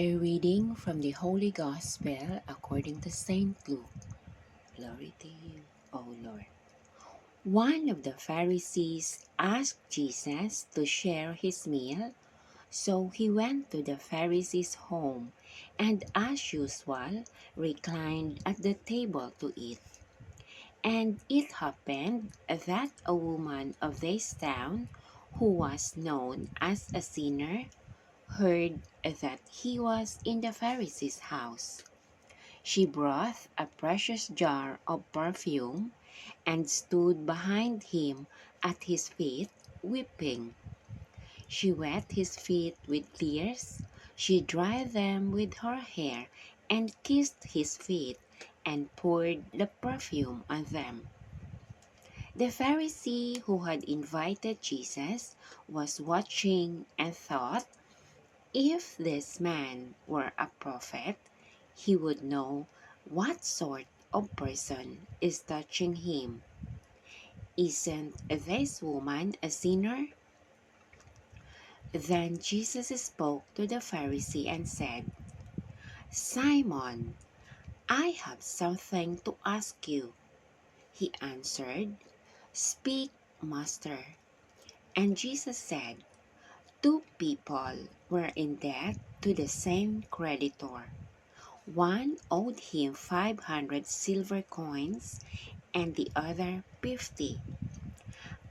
A reading from the Holy Gospel according to St. Luke. Glory to you, O Lord. One of the Pharisees asked Jesus to share his meal, so he went to the Pharisee's home and, as usual, reclined at the table to eat. And it happened that a woman of this town, who was known as a sinner, heard that he was in the Pharisee's house. She brought a precious jar of perfume and stood behind him at his feet, weeping. She wet his feet with tears, she dried them with her hair, and kissed his feet, and poured the perfume on them. The Pharisee who had invited Jesus was watching and thought, if this man were a prophet, he would know what sort of person is touching him. Isn't this woman a sinner? Then Jesus spoke to the Pharisee and said, Simon, I have something to ask you. He answered, Speak, Master. And Jesus said, Two people were in debt to the same creditor. One owed him 500 silver coins and the other 50.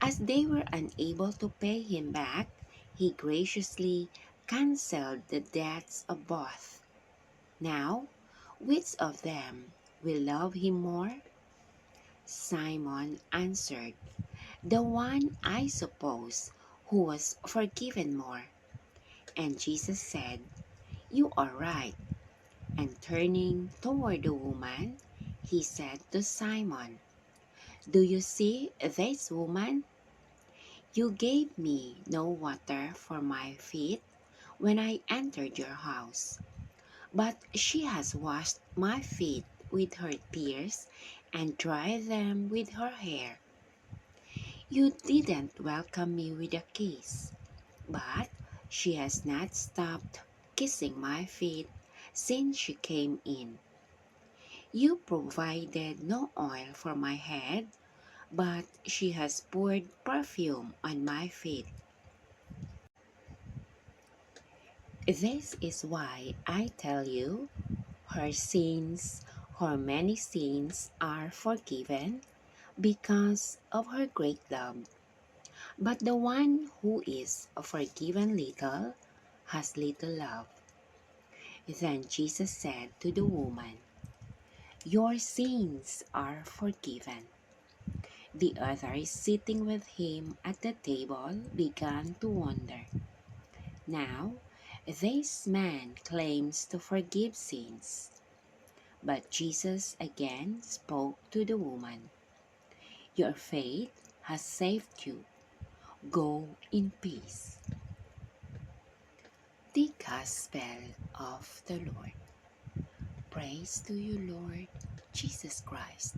As they were unable to pay him back, he graciously canceled the debts of both. Now, which of them will love him more? Simon answered, The one, I suppose, who was forgiven more. And Jesus said, You are right. And turning toward the woman, he said to Simon, Do you see this woman? You gave me no water for my feet when I entered your house, but she has washed my feet with her tears and dried them with her hair. You didn't welcome me with a kiss, but she has not stopped kissing my feet since she came in. You provided no oil for my head, but she has poured perfume on my feet. This is why I tell you, her sins, her many sins are forgiven because of her great love. But the one who is forgiven little has little love. Then Jesus said to the woman, Your sins are forgiven. The others sitting with him at the table began to wonder. Now, this man claims to forgive sins. But Jesus again spoke to the woman. Your faith has saved you. Go in peace. The Gospel of the Lord. Praise to you, Lord Jesus Christ.